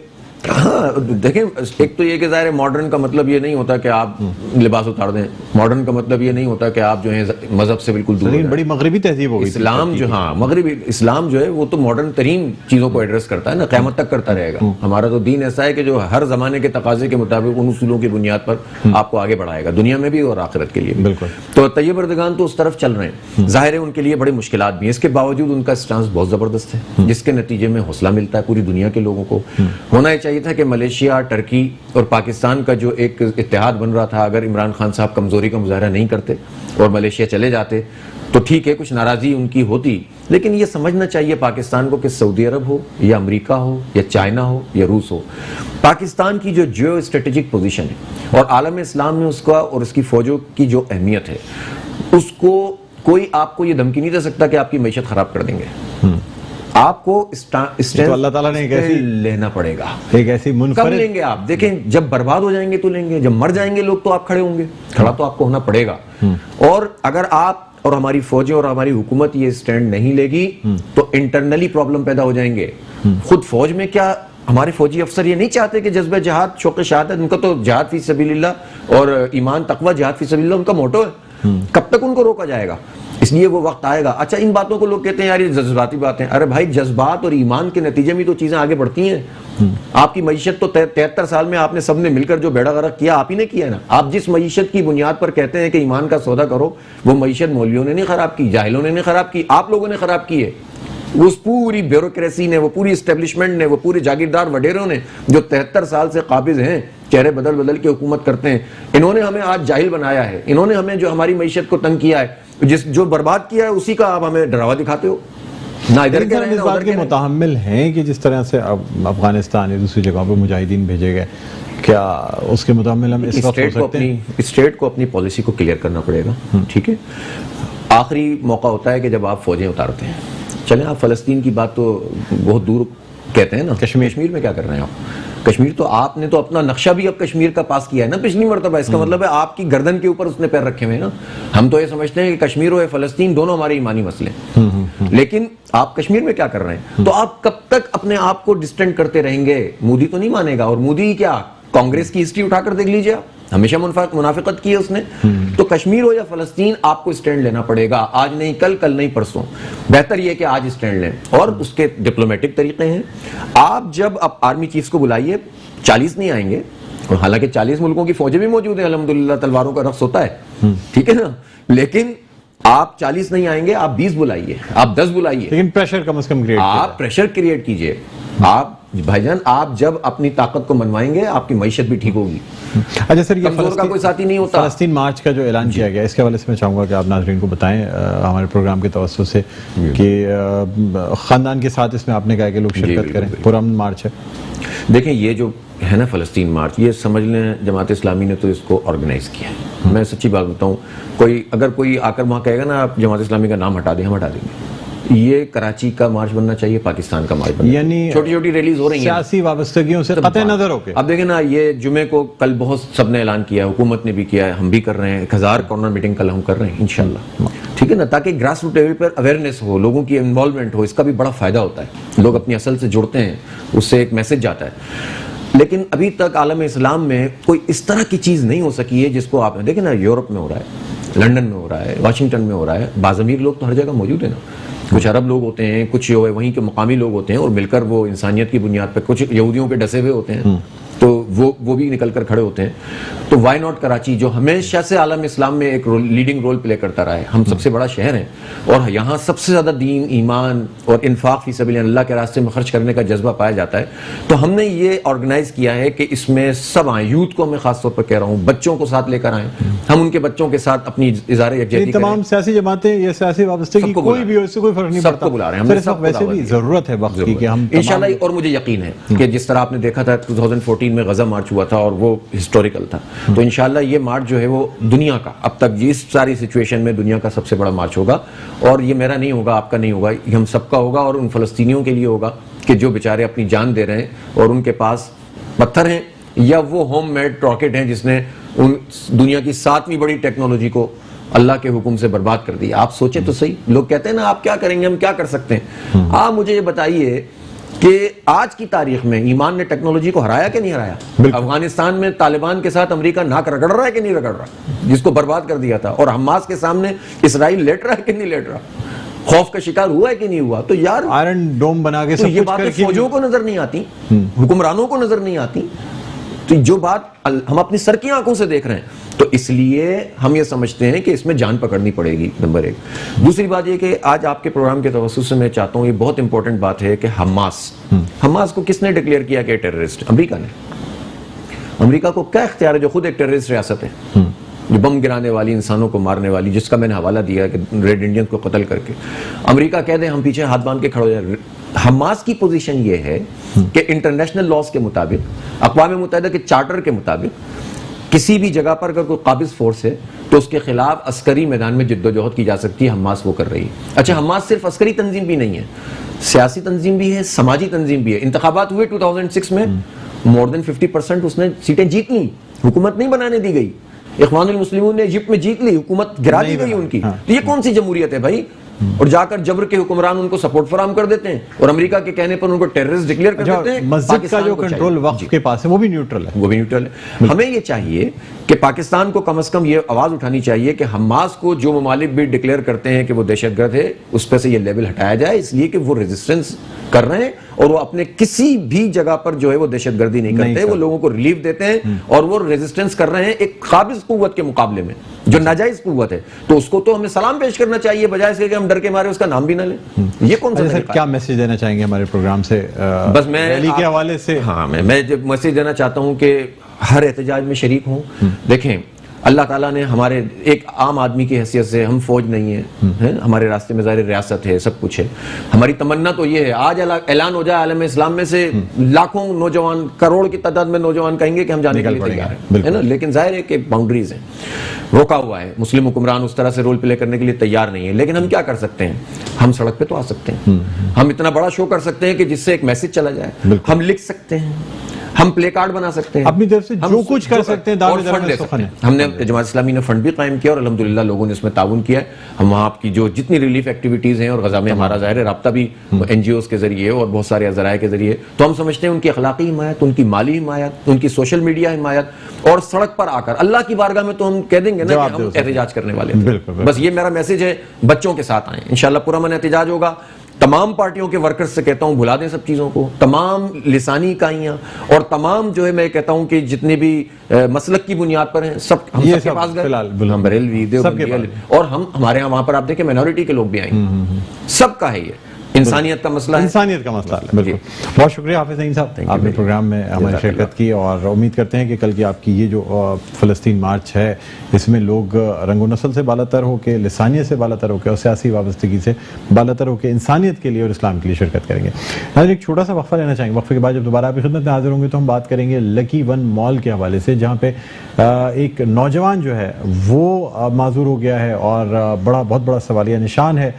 ہاں دیکھیں, ایک تو یہ کہ ظاہر ہے ماڈرن کا مطلب یہ نہیں ہوتا کہ آپ لباس اتار دیں, ماڈرن کا مطلب یہ نہیں ہوتا کہ آپ جو ہیں مذہب سے بالکل دور. لیکن بڑی مغربی تہذیب ہو گئی اسلام جو, ہاں مغربی اسلام جو ہے وہ تو ماڈرن ترین چیزوں کو ایڈریس کرتا ہے نا, قیامت تک کرتا رہے گا. ہمارا تو دین ایسا ہے کہ جو ہر زمانے کے تقاضے کے مطابق ان اصولوں کی بنیاد پر آپ کو آگے بڑھائے گا, دنیا میں بھی اور آخرت کے لیے. بالکل. تو طیب اردگان تو اس طرف چل رہے ہیں, ظاہر ہے ان کے لیے بڑے مشکلات بھی ہیں, اس کے باوجود ان کا اسٹانس بہت زبردست ہے, جس کے نتیجے میں حوصلہ ملتا ہے پوری دنیا کے لوگوں کو. ہونا یہ چاہیے تھا کہ ملیشیا, ٹرکی اور پاکستان کا جو ایک اتحاد بن رہا تھا, اگر عمران خان صاحب کمزوری کا مظاہرہ نہیں کرتے اور ملیشیا چلے جاتے تو ٹھیک ہے, کچھ ناراضی ان کی ہوتی, لیکن یہ سمجھنا چاہیے پاکستان کو کہ سعودی عرب ہو یا امریکہ ہو یا چائنا ہو یا روس ہو, پاکستان کی جو جیو اسٹریٹجک پوزیشن ہے اور عالم اسلام میں اس کا اور اس کی فوجوں کی جو اہمیت ہے, اس کو کوئی آپ کو یہ دھمکی نہیں دے سکتا کہ آپ کی معیشت خراب کر دیں گے. آپ کو اللہ تعالیٰ نے لینا پڑے گا, ایک ایسی کب لیں گے آپ؟ دیکھیں جب برباد ہو جائیں گے تو لیں گے, جب مر جائیں گے لوگ تو آپ کھڑے ہوں گے, کھڑا تو آپ کو ہونا پڑے گا. اور اگر آپ اور ہماری فوجیں اور ہماری حکومت یہ اسٹینڈ نہیں لے گی تو انٹرنلی پرابلم پیدا ہو جائیں گے. خود فوج میں کیا ہمارے فوجی افسر یہ نہیں چاہتے کہ جذبہ جہاد, شوق شہادت, ان کا تو جہاد فی سبیل اللہ اور ایمان تقوی جہاد فی سبیل اللہ ان کا موٹو ہے, کب تک ان کو روکا جائے گا؟ اس لیے وہ وقت آئے گا. اچھا ان باتوں کو لوگ کہتے ہیں یار یہ جذباتی باتیں, ارے بھائی جذبات اور ایمان کے نتیجے میں تو چیزیں آگے بڑھتی ہیں. آپ کی معیشت تو 73 سال میں آپ نے سب نے مل کر جو بیڑا غرق کیا آپ ہی نے کیا ہے نا. آپ جس معیشت کی بنیاد پر کہتے ہیں کہ ایمان کا سودا کرو, وہ معیشت مولویوں نے نہیں خراب کی, جاہلوں نے نہیں خراب کی, آپ لوگوں نے خراب کی ہے. اس پوری بیوروکریسی نے, وہ پوری اسٹیبلشمنٹ نے, وہ پورے جاگیردار وڈیروں نے جو 73 سال سے قابض ہیں, چہرے بدل بدل کے حکومت کرتے ہیں, انہوں نے ہمیں آج جاہل بنایا ہے. انہوں نے ہمیں جو ہماری معیشت کو تنگ کیا ہے, جو برباد کیا ہے اسی کا آپ ہمیں ڈراوا دکھاتے ہو. نہ ادھر کے اس بات کے متحمل ہیں کہ جس طرح سے افغانستان یا دوسری جگہوں پہ مجاہدین بھیجے گئے, کیا اس کے متحمل ہم اس وقت ہو سکتے ہیں؟ اسٹیٹ کو اپنی پالیسی کو کلیئر کرنا پڑے گا. ٹھیک ہے, آخری موقع ہوتا ہے کہ جب آپ فوجیں اتارتے ہیں. چلیں آپ فلسطین کی بات تو بہت دور کہتے ہیں نا, کشمیر میں کیا کر رہے ہیں آپ؟ کشمیر تو آپ نے تو اپنا نقشہ بھی اب کشمیر کا پاس کیا ہے نا پچھلی مرتبہ, اس کا مطلب ہے آپ کی گردن کے اوپر اس نے پیر رکھے ہوئے ہیں نا. ہم تو یہ سمجھتے ہیں کہ کشمیر اور فلسطین دونوں ہمارے ایمانی مسئلے ہیں, لیکن آپ کشمیر میں کیا کر رہے ہیں؟ تو آپ کب تک اپنے آپ کو ڈسٹینٹ کرتے رہیں گے؟ مودی تو نہیں مانے گا, اور مودی کیا کانگریس کی ہسٹری اٹھا کر دیکھ لیجیے آپ, ہمیشہ منافقت کی ہے اس نے. تو کشمیر ہو یا فلسطین آپ کو اسٹینڈ لینا پڑے گا, آج نہیں کل, کل نہیں پرسوں. بہتر یہ کہ آج اسٹینڈ لیں, اور اس کے ڈپلومیٹک طریقے ہیں. آپ جب آرمی چیفز کو بلائیے, 40 نہیں آئیں گے, اور حالانکہ 40 ملکوں کی فوجیں بھی موجود ہیں الحمدللہ, تلواروں کا رقص ہوتا ہے, ٹھیک ہے نا, لیکن آپ 40 نہیں آئیں گے, آپ 20 بلائیے, آپ 10 بلائیے, لیکن پریشر کم از کم کریٹ آپ پریشر کریٹ کیجئے. آپ بھائی جان, آپ جب اپنی طاقت کو منوائیں گے آپ کی معیشت بھی ٹھیک ہوگی. اچھا سر, یہ کمزور کا کوئی ساتھی نہیں ہوتا. فلسطین مارچ کا جو اعلان کیا گیا, اس کے حوالے سے میں چاہوں گا کہ آپ ناظرین کو بتائیں ہمارے پروگرام کے توسط سے کہ خاندان کے ساتھ اس میں آپ نے کہا کہ لوگ شرکت کریں, پرامن مارچ ہے. دیکھیں یہ جو ہے نا فلسطین مارچ, یہ سمجھ لیں جماعت اسلامی نے تو اس کو آرگنائز کیا ہے. میں سچی بات بتاؤں, اگر کوئی آ کر وہاں کہے گا نا آپ جماعت اسلامی کا نام ہٹا دیں, ہم ہٹا دیں گے. یہ کراچی کا مارچ بننا چاہیے, پاکستان کا مارچ بننا, یعنی چھوٹی چھوٹی ریلیز ہو رہی ہیں سیاسی وابستگیوں سے قطع نظر ہو کے. اب دیکھیں نا, یہ جمعے کو کل بہت سب نے اعلان کیا, حکومت نے بھی کیا ہے, ہم بھی کر رہے ہیں, 1000 کارنر میٹنگ کل ہم کر رہے ہیں انشاءاللہ, ٹھیک ہے نا, تاکہ گراس روٹ لیول پر اویئرنیس ہو, لوگوں کی انوالومنٹ ہو. اس کا بھی بڑا فائدہ ہوتا ہے, لوگ اپنی اصل سے جڑتے ہیں, اس سے ایک میسج جاتا ہے. لیکن ابھی تک عالم اسلام میں کوئی اس طرح کی چیز نہیں ہو سکی ہے جس کو آپ نے دیکھیں نا, یورپ میں ہو رہا ہے, لنڈن میں ہو رہا ہے, واشنگٹن میں ہو رہا ہے, باز امیر لوگ تو ہر جگہ موجود ہیں نا, کچھ عرب لوگ ہوتے ہیں, کچھ جو ہے وہیں کے مقامی لوگ ہوتے ہیں, اور مل کر وہ انسانیت کی بنیاد پہ, کچھ یہودیوں پہ ڈسے ہوئے ہوتے ہیں, تو وہ بھی نکل کر کھڑے ہوتے ہیں. تو وائی ناٹ کراچی, جو ہمیشہ سے عالم اسلام میں ایک لیڈنگ رول پلے کرتا رہا ہے, ہم سب سے بڑا شہر ہیں, اور یہاں سب سے زیادہ دین, ایمان اور انفاق فی سبیل اللہ کے راستے میں خرچ کرنے کا جذبہ پایا جاتا ہے. تو ہم نے یہ آرگنائز کیا ہے کہ اس میں سب آئیں, یوتھ کو میں خاص طور پر کہہ رہا ہوں, بچوں کو ساتھ لے کر آئیں, ہم ان کے بچوں کے ساتھ اپنی اظہار یکجہتی کریں. تمام سیاسی جماعتیں یا سیاسی وابستگی کوئی بھی ہو, اس سے کوئی فرق نہیں پڑتا, سب کو بلا رہے ہیں ہم. ویسے بھی ضرورت ہے وقت کی کہ ہم انشاءاللہ, اور مجھے یقین ہے کہ جس طرح آپ نے دیکھا تھا 2014 میں غزہ مارچ ہوا تھا, اور وہ ہسٹوریکل تھا, تو انشاءاللہ یہ مارچ جو ہے وہ دنیا کا, اب تک اس ساری سچویشن میں دنیا کا سب سے بڑا مارچ ہوگا. اور یہ میرا نہیں ہوگا, آپ کا نہیں ہوگا, یہ ہم سب کا ہوگا, اور ان فلسطینیوں کے لیے ہوگا کہ جو بیچارے اپنی جان دے رہے ہیں, اور ان کے پاس پتھر ہیں یا وہ ہوم میڈ راکٹ ہیں جس نے ان دنیا کی 7ویں بڑی ٹیکنالوجی کو اللہ کے حکم سے برباد کر دیا. آپ سوچیں تو صحیح, لوگ کہتے ہیں نا آپ کیا کریں گے, ہم کیا کر سکتے ہیں. آپ مجھے یہ بتائیے کہ آج کی تاریخ میں ایمان نے ٹیکنالوجی کو ہرایا کہ نہیں ہرایا؟ افغانستان میں طالبان کے ساتھ امریکہ ناک رگڑ رہا ہے کہ نہیں رگڑ رہا, جس کو برباد کر دیا تھا, اور حماس کے سامنے اسرائیل لیٹ رہا ہے کہ نہیں لیٹ رہا, خوف کا شکار ہوا ہے کہ نہیں ہوا؟ تو یار آئرن ڈوم بنا کے تو یہ باتیں فوجوں کو نظر نہیں آتی, حکمرانوں کو نظر نہیں آتی. تو جو بات ہم اپنی سر کی آنکھوں سے دیکھ رہے ہیں, تو اس لیے ہم یہ سمجھتے ہیں کہ اس میں جان پکڑنی پڑے گی, نمبر 1. دوسری بات یہ کہ آج آپ کے پروگرام کے توسط سے میں چاہتا ہوں, یہ بہت امپورٹنٹ بات ہے کہ حماس کو کس نے ڈکلیئر کیا کہ ٹیررسٹ؟ امریکہ نے. امریکہ کو کیا اختیار ہے جو خود ایک ٹیررسٹ ریاست ہے, جو بم گرانے والی, انسانوں کو مارنے والی, جس کا میں نے حوالہ دیا کہ ریڈ انڈین کو قتل کر کے امریکہ کہہ دیں ہم پیچھے ہاتھ باندھ کے کھڑے ہو جائیں. حماس کی پوزیشن یہ ہے کہ انٹرنیشنل لاز کے مطابق, اقوام متحدہ کے چارٹر کے مطابق, کسی بھی جگہ پر اگر کوئی قابض فورس ہے تو اس کے خلاف عسکری میدان میں جد و جہد کی جا سکتی ہے. حماس وہ کر رہی ہے. اچھا, حماس صرف عسکری تنظیم بھی نہیں ہے, سیاسی تنظیم بھی ہے, سماجی تنظیم بھی ہے. انتخابات ہوئے 2006 میں, مور دین 50% اس نے سیٹیں جیت لی, حکومت نہیں بنانے دی گئی. اخوان المسلمون نے ایجپٹ میں جیت لی, حکومت گرا دی گئی ان کی. تو یہ کون سی جمہوریت ہے بھائی؟ اور جا کر جبر کے حکمران ان کو سپورٹ فراہم کر دیتے ہیں, اور امریکہ کے کہنے پر ان کو ٹیررسٹ ڈکلیئر کر دیتے ہیں. مسجد کا جو کنٹرول وقف کے پاس ہے وہ بھی نیوٹرل ہے, وہ بھی نیوٹرل ہے. ہمیں یہ چاہیے کہ پاکستان کو کم از کم یہ آواز اٹھانی چاہیے کہ حماس کو جو ممالک بھی ڈکلیئر کرتے ہیں کہ وہ دہشت گرد ہے, اس پہ سے یہ لیبل ہٹایا جائے, اس لیے کہ وہ ریزسٹنس کر رہے ہیں, اور وہ اپنے کسی بھی جگہ پر جو ہے وہ دہشت گردی نہیں کرتے, وہ لوگوں کو ریلیف دیتے ہیں, اور وہ ریزسٹنس کر رہے ہیں ایک قابض قوت کے مقابلے میں جو ناجائز قوت ہے. تو اس کو تو ہمیں سلام پیش کرنا چاہیے, بجائے اس کے کہ ہم ڈر کے مارے اس کا نام بھی نہ لیں. یہ کون سا طریقہ ہے؟ کیا میسج دینا چاہیں گے ہمارے پروگرام سے بس میں ریلی کے حوالے سے؟ ہاں, میں میسج دینا چاہتا ہوں کہ ہر احتجاج میں شریک ہوں. دیکھیں, اللہ تعالیٰ نے ہمارے ایک عام آدمی کی حیثیت سے, ہم فوج نہیں ہیں, ہمارے راستے میں ظاہر ریاست ہے, سب کچھ ہے. ہماری تمنا تو یہ ہے آج اعلان ہو جائے عالم اسلام میں سے لاکھوں نوجوان, کروڑ کی تعداد میں نوجوان کہیں گے کہ ہم جانے کے لیے تیار ہیں, ہے نا. لیکن ظاہر ہے کہ باؤنڈریز ہیں, روکا ہوا ہے. مسلم حکمران اس طرح سے رول پلے کرنے کے لیے تیار نہیں ہے. لیکن ہم کیا کر سکتے ہیں؟ ہم سڑک پہ تو آ سکتے ہیں, ہم اتنا بڑا شو کر سکتے ہیں کہ جس سے ایک میسج چلا جائے. ہم لکھ سکتے ہیں, ہم پلے کارڈ بنا سکتے ہیں, اپنی طرف سے جو کچھ کر سکتے ہیں, اور فنڈ دے سکتے ہیں. ہم نے جماعت اسلامی نے فنڈ بھی قائم کیا, اور الحمدللہ لوگوں نے اس میں تعاون کیا ہے. ہم وہاں آپ کی جو جتنی ریلیف ایکٹیویٹیز ہیں, اور غزہ میں ہمارا ظاہر رابطہ بھی NGOs کے ذریعے اور بہت سارے ذرائع کے ذریعے, تو ہم سمجھتے ہیں ان کی اخلاقی حمایت, ان کی مالی حمایت, ان کی سوشل میڈیا حمایت, اور سڑک پر آ کر اللہ کی بارگاہ میں تو ہم کہہ دیں گے نا کہ ہم احتجاج کرنے والے ہیں. بس یہ میرا میسج ہے, بچوں کے ساتھ آئیں, انشاءاللہ پرامن احتجاج ہوگا. تمام پارٹیوں کے ورکرز سے کہتا ہوں بھلا دیں سب چیزوں کو، تمام لسانی اکائیاں اور تمام جو ہے میں کہتا ہوں کہ جتنے بھی مسلک کی بنیاد پر ہیں سب ہم سب کے پاس گئے، ہم بریلوی دیوبندی اور ہمارے یہاں وہاں پر آپ دیکھیں مائنورٹی کے لوگ بھی آئیں گے، سب کا ہے یہ انسانیت کا مسئلہ ہے، انسانیت کا مسئلہ ہے. بالکل. بہت شکریہ حافظ نعیم صاحب، آپ نے پروگرام میں ہماری شرکت کی، اور امید کرتے ہیں کہ کل کی آپ کی یہ جو فلسطین مارچ ہے اس میں لوگ رنگ و نسل سے بالا تر ہو کے، لسانیت سے بالا تر ہو کے اور سیاسی وابستگی سے بالا تر ہو کے انسانیت کے لیے اور اسلام کے لیے شرکت کریں گے. ایک چھوٹا سا وقفہ لینا چاہیں گے، وقفے کے بعد جب دوبارہ آپ کی خدمت میں حاضر ہوں گے تو ہم بات کریں گے لکی ون مال کے حوالے سے، جہاں پہ ایک نوجوان جو ہے وہ معذور ہو گیا ہے اور بہت بڑا سوالیہ نشان ہے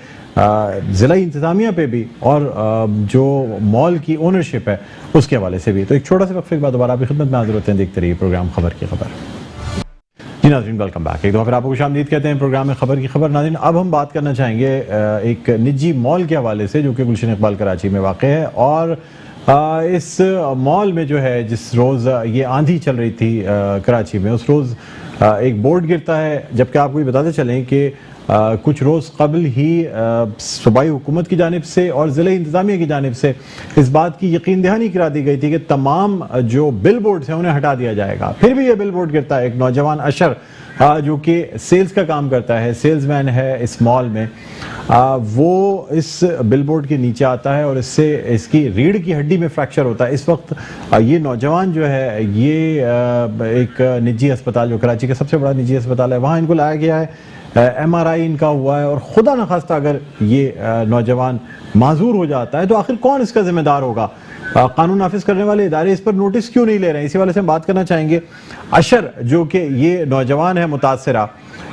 ضلعی انتظامیہ پہ بھی اور جو مال کی اونرشپ ہے اس کے حوالے سے بھی. تو ایک چھوٹا سا وقفے کے بعد دوبارہ آپ کی خدمت میں حاضر ہوتے ہیں. دیکھتے رہیے پروگرام خبر کی خبر. جی ناظرین، ویلکم بیک. ایک دفعہ پھر آپ کو خوش آمدید کہتے ہیں پروگرام میں خبر کی خبر. ناظرین، اب ہم بات کرنا چاہیں گے ایک نجی مال کے حوالے سے جو کہ گلشن اقبال کراچی میں واقع ہے، اور اس مال میں جو ہے جس روز یہ آندھی چل رہی تھی کراچی میں، اس روز ایک بورڈ گرتا ہے، جبکہ آپ کو یہ بتاتے چلیں کہ کچھ روز قبل ہی صوبائی حکومت کی جانب سے اور ضلعی انتظامیہ کی جانب سے اس بات کی یقین دہانی کرا دی گئی تھی کہ تمام جو بل بورڈز ہیں انہیں ہٹا دیا جائے گا. پھر بھی یہ بل بورڈ گرتا ہے. ایک نوجوان اشر جو کہ سیلز کا کام کرتا ہے، سیلز مین ہے اس مال میں، وہ اس بل بورڈ کے نیچے آتا ہے اور اس سے اس کی ریڑھ کی ہڈی میں فریکچر ہوتا ہے. اس وقت یہ نوجوان جو ہے یہ ایک نجی اسپتال جو کراچی کا سب سے بڑا نجی اسپتال ہے وہاں ان کو لایا گیا ہے. ایم آر آئی ان کا ہوا ہے، اور خدا نخواستہ اگر یہ نوجوان معذور ہو جاتا ہے تو آخر کون اس کا ذمہ دار ہوگا؟ قانون نافذ کرنے والے ادارے اس پر نوٹس کیوں نہیں لے رہے ہیں؟ اسی والے سے ہم بات کرنا چاہیں گے. اشر جو کہ یہ نوجوان ہے متاثرہ،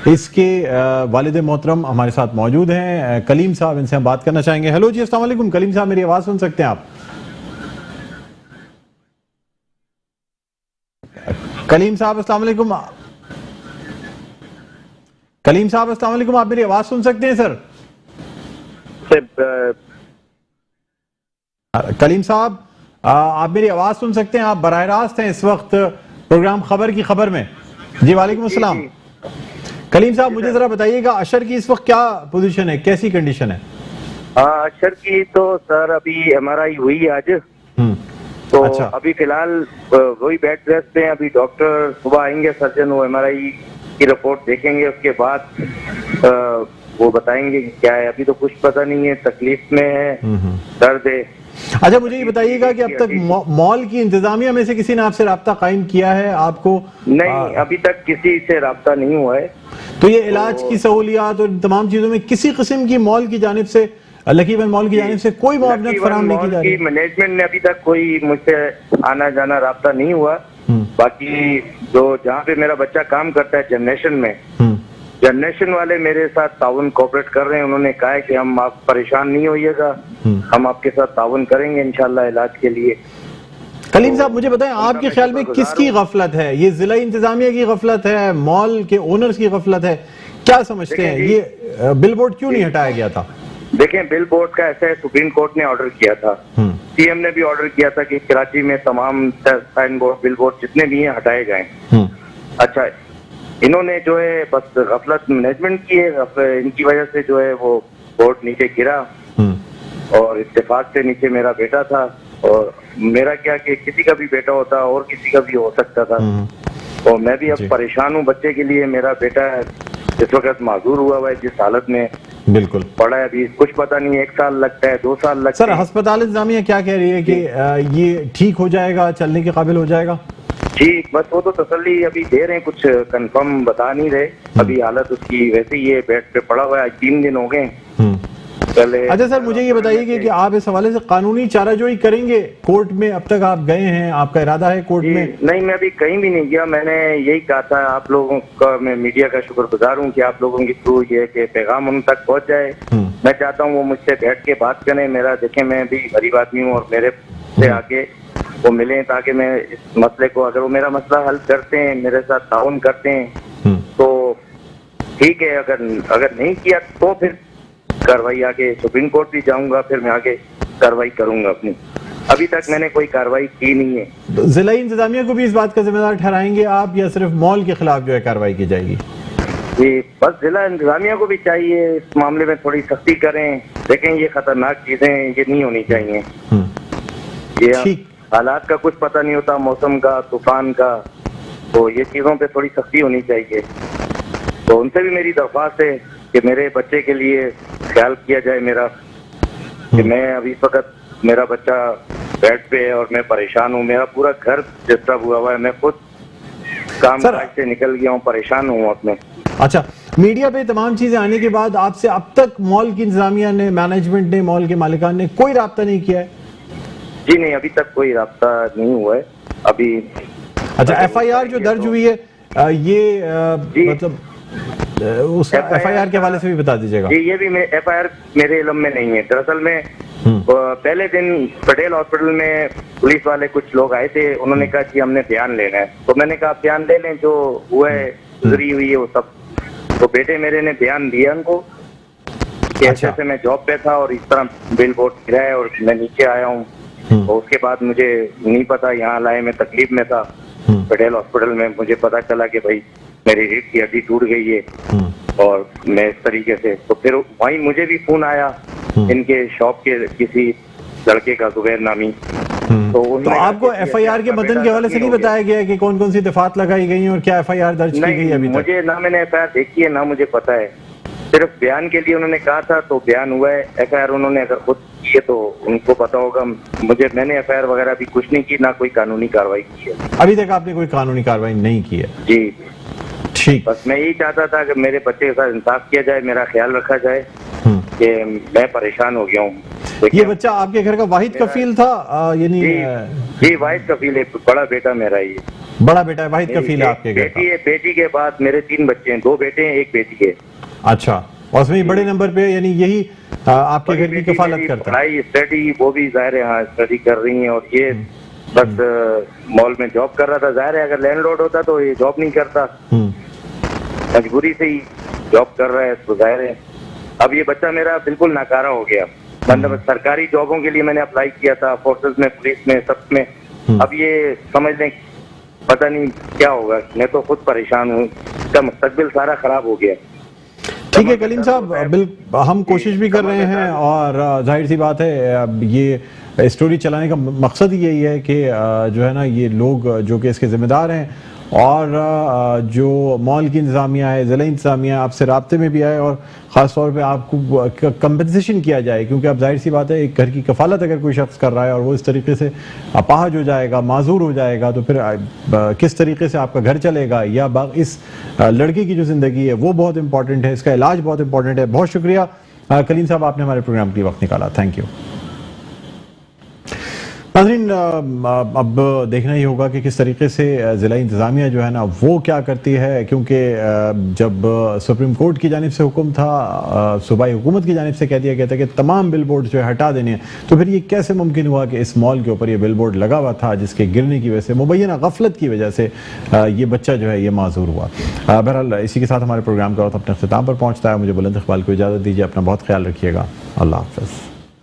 اس کے والد محترم ہمارے ساتھ موجود ہیں، کلیم صاحب، ان سے ہم بات کرنا چاہیں گے. ہیلو جی، السلام علیکم کلیم صاحب، میری آواز سن سکتے ہیں آپ؟ کلیم صاحب السلام علیکم. کلیم صاحب السلام علیکم، آپ میری آواز سن سکتے ہیں سر؟ کلیم صاحب آپ میری آواز سن سکتے ہیں؟ آپ براہ راست ہیں اس وقت پروگرام خبر کی خبر میں. جی وعلیکم السلام. کلیم صاحب مجھے ذرا بتائیے گا اشر کی اس وقت کیا پوزیشن ہے، کیسی کنڈیشن ہے؟ اشر کی تو سر ابھی ایم آر آئی ہوئی آج، تو ابھی فی الحال وہی بیڈ ریسٹ پہ. ابھی ڈاکٹر صبح آئیں گے، سرجن، وہ ایم آر آئی کی رپورٹ دیکھیں گے، اس کے بعد وہ بتائیں گے کہ کیا ہے. ابھی تو کچھ پتہ نہیں ہے، تکلیف میں ہے، درد ہے. اچھا مجھے یہ بتائیے گا کہ اب تک مال کی انتظامیہ میں سے کسی نے آپ سے رابطہ قائم کیا ہے آپ کو؟ نہیں، ابھی تک کسی سے رابطہ نہیں ہوا ہے. تو یہ علاج کی سہولیات اور تمام چیزوں میں کسی قسم کی مال کی جانب سے، لکی ون مال کی جانب سے کوئی معاونت فراہم نہیں کی جا رہی؟ مینجمنٹ نے ابھی تک کوئی مجھ سے آنا جانا رابطہ نہیں ہوا. باقی جو جہاں پہ میرا بچہ کام کرتا ہے جنریشن میں، جنریشن والے میرے ساتھ تعاون کوپریٹ کر رہے ہیں. انہوں نے کہا ہے کہ ہم آپ پریشان نہیں ہوئیے گا، ہم آپ کے ساتھ تعاون کریں گے انشاءاللہ علاج کے لیے. کلیم صاحب مجھے بتائیں آپ کے خیال میں کس کی غفلت ہے؟ یہ ضلعی انتظامیہ کی غفلت ہے، مال کے اونرز کی غفلت ہے؟ کیا سمجھتے ہیں یہ بل بورڈ کیوں نہیں ہٹایا گیا تھا؟ دیکھیں بل بورڈ کا ایسا ہے، سپریم کورٹ نے آرڈر کیا تھا، سی ایم نے بھی آرڈر کیا تھا کہ کراچی میں تمام سائن بورڈ بل بورڈ جتنے بھی ہیں ہٹائے جائیں. اچھا انہوں نے جو ہے بس غفلت مینجمنٹ کی ہے، ان کی وجہ سے جو ہے وہ بورڈ نیچے گرا، اور اتفاق سے نیچے میرا بیٹا تھا، اور میرا کیا کہ کسی کا بھی بیٹا ہوتا اور کسی کا بھی ہو سکتا تھا. اور میں بھی اب پریشان ہوں بچے کے لیے. میرا بیٹا اس وقت معذور ہوا ہے جس حالت میں بالکل پڑا ہے، ابھی کچھ پتہ نہیں، 1 سال لگتا ہے، 2 سال لگتا ہے. سر ہسپتال انتظامیہ کیا کہہ رہی ہے کہ یہ ٹھیک ہو جائے گا، چلنے کے قابل ہو جائے گا؟ جی بس وہ تو تسلی ابھی دے رہے ہیں، کچھ کنفرم بتا نہیں رہے. ابھی حالت اس کی ویسے ہی ہے، بیڈ پہ پڑا ہوا ہے، 3 دن ہو گئے. اچھا سر مجھے یہ بتائیے کہ آپ اس حوالے سے قانونی چارہ جوئی کریں گے کورٹ میں؟ اب تک آپ گئے ہیں، آپ کا ارادہ ہے کورٹ میں؟ نہیں، میں ابھی کہیں بھی نہیں گیا. میں نے یہی کہا تھا آپ لوگوں کا، میں میڈیا کا شکر گزار ہوں کہ آپ لوگوں کی تھرو یہ کہ پیغام ان تک پہنچ جائے. میں چاہتا ہوں وہ مجھ سے بیٹھ کے بات کریں. میرا دیکھیں میں بھی غریب آدمی ہوں اور میرے سے آگے وہ ملیں تاکہ میں اس مسئلے کو، اگر وہ میرا مسئلہ حل کرتے ہیں، میرے ساتھ تعاون کرتے ہیں تو ٹھیک ہے، اگر نہیں کیا تو پھر کاروائی آگے سپریم کورٹ بھی جاؤں گا، پھر میں آگے کاروائی کروں گا اپنی. ابھی تک میں نے کوئی کاروائی کی نہیں ہے. ضلعی انتظامیہ کو بھی اس بات کا ذمہ دار ٹھہرائیں گے آپ، یا صرف مال کے خلاف جو ہے کاروائی کی جائے گی؟ جی بس ضلع انتظامیہ کو بھی چاہیے اس معاملے میں تھوڑی سختی کریں. دیکھیں یہ خطرناک چیزیں یہ نہیں ہونی چاہیے. یہ ٹھیک. حالات کا کچھ پتہ نہیں ہوتا, موسم کا, طوفان کا, تو یہ چیزوں پہ تھوڑی سختی ہونی چاہیے. تو ان سے بھی میری درخواست ہے کہ میرے بچے کے لیے خیال کیا جائے میرا, کہ میں ابھی اس وقت میرا بچہ بیڈ پہ ہے اور میں پریشان ہوں. میرا پورا گھر ڈسٹرب ہوا ہوا ہے, میں خود کام کاج سے نکل گیا ہوں, پریشان ہوں اپنے. اچھا, میڈیا پہ تمام چیزیں آنے کے بعد آپ سے اب تک مال کی انتظامیہ نے, مینجمنٹ نے, مال کے مالکان نے کوئی رابطہ نہیں کیا ہے؟ جی نہیں, ابھی تک کوئی رابطہ نہیں ہوا ہے ابھی. اچھا, ایف آئی آر جو درج ہوئی ہے یہ مطلب اس ایف آئی آر کے حوالے سے بھی بتا دیجیے گا. جی یہ بھی ایف آئی آر میرے علم میں نہیں ہے. دراصل میں پہلے دن پٹیل ہاسپٹل میں پولیس والے کچھ لوگ آئے تھے, انہوں نے کہا کہ ہم نے بیان لینا ہے. تو میں نے کہا بیان لے لیں, جو ہوا ہے گزری ہوئی ہے وہ سب. تو بیٹے میرے نے بیان دیا ان کو کہ ایسے میں جاب پہ تھا اور اس طرح بل بورڈ گرا ہے اور میں نیچے آیا ہوں. اور اس کے بعد مجھے نہیں پتا, یہاں لائے میں تکلیف میں تھا پٹیل ہاسپٹل میں, مجھے پتا چلا کہ بھائی میری ریڑھ کی ہڈی ٹوٹ گئی ہے اور میں اس طریقے سے. تو پھر وہیں مجھے بھی فون آیا ان کے شاپ کے کسی لڑکے کا, زبیر نامی. تو آپ کو ایف آئی آر کے متن کے حوالے سے نہیں بتایا گیا کہ کون کون سی دفعات لگائی گئی ہیں اور کیا ایف آئی آر درج کی گئی ہے ابھی تک؟ مجھے نہ میں نے ایف آئی آر دیکھی ہے نہ مجھے پتا ہے. صرف بیان کے لیے انہوں نے کہا تھا تو بیان ہوا ہے. ایف آئی آر انہوں نے اگر خود کی ہے تو ان کو پتا ہوگا. میں نے ایف آئی آر وغیرہ بھی کچھ نہیں کی, نہ کوئی قانونی کارروائی کی ہے. ابھی تک آپ نے کوئی قانونی کارروائی نہیں کی ہے؟ جی ٹھیک. بس میں یہی چاہتا تھا کہ میرے بچے کے ساتھ انصاف کیا جائے, میرا خیال رکھا جائے کہ میں پریشان ہو گیا ہوں. یہ بچہ آپ کے گھر کا واحد کفیل تھا یعنی؟ جی واحد کفیل ہے, بڑا بیٹا میرا. یہ بڑا بیٹا ہے, واحد کفیل ہے آپ کے گھر کا؟ بیٹی کے بعد میرے 3 بچے ہیں, 2 بیٹے ہیں 1 بیٹی ہے. اچھا, اور اس میں بڑے نمبر پہ یعنی یہی آپ کے گھر کی کفالت کرتا ہے؟ پڑھائی اسٹڈی وہ بھی ظاہر ہے, ہاں اسٹڈی کر رہی ہیں. اور یہ بس مال میں جاب کر رہا تھا. ظاہر ہے اگر لینڈ لارڈ ہوتا تو یہ جاب نہیں کرتا, مجبوری سے ہی جاب کر رہا ہے. تو ظاہر ہے اب یہ بچہ میرا بالکل ناکارہ ہو گیا. مطلب سرکاری جابوں کے لیے میں نے اپلائی کیا تھا, فورسز میں, پولیس میں, سب میں. اب یہ سمجھ لیں پتہ نہیں کیا ہوگا. میں تو خود پریشان ہوں, اس کا مستقبل سارا خراب ہو گیا. ٹھیک ہے کلیم صاحب, ہم کوشش بھی کر رہے ہیں اور ظاہر سی بات ہے یہ اسٹوری چلانے کا مقصد یہی ہے کہ جو ہے نا یہ لوگ جو کہ اس کے ذمہ دار ہیں اور جو مال کی انتظامیہ ہے, ضلع انتظامیہ آپ سے رابطے میں بھی آئے اور خاص طور پہ آپ کو کمپنسیشن کیا جائے, کیونکہ اب ظاہر سی بات ہے ایک گھر کی کفالت اگر کوئی شخص کر رہا ہے اور وہ اس طریقے سے اپاہج ہو جائے گا, معذور ہو جائے گا, تو پھر کس طریقے سے آپ کا گھر چلے گا, یا اس لڑکی کی جو زندگی ہے وہ بہت امپورٹنٹ ہے, اس کا علاج بہت امپورٹنٹ ہے. بہت شکریہ کلیم صاحب, آپ نے ہمارے پروگرام کے لیے وقت نکالا. Thank you. ناظرین, اب دیکھنا ہی ہوگا کہ کس طریقے سے ضلع انتظامیہ جو ہے نا وہ کیا کرتی ہے, کیونکہ جب سپریم کورٹ کی جانب سے حکم تھا, صوبائی حکومت کی جانب سے کہہ دیا گیا تھا کہ تمام بل بورڈ جو ہے ہٹا دینے ہیں, تو پھر یہ کیسے ممکن ہوا کہ اس مال کے اوپر یہ بل بورڈ لگا ہوا تھا جس کے گرنے کی وجہ سے, مبینہ غفلت کی وجہ سے یہ بچہ جو ہے یہ معذور ہوا. بہرحال اسی کے ساتھ ہمارے پروگرام کا وقت اپنے اختتام پر پہنچتا ہے. مجھے بلند اقبال کو اجازت دیجیے, اپنا بہت خیال رکھیے گا. اللہ حافظ.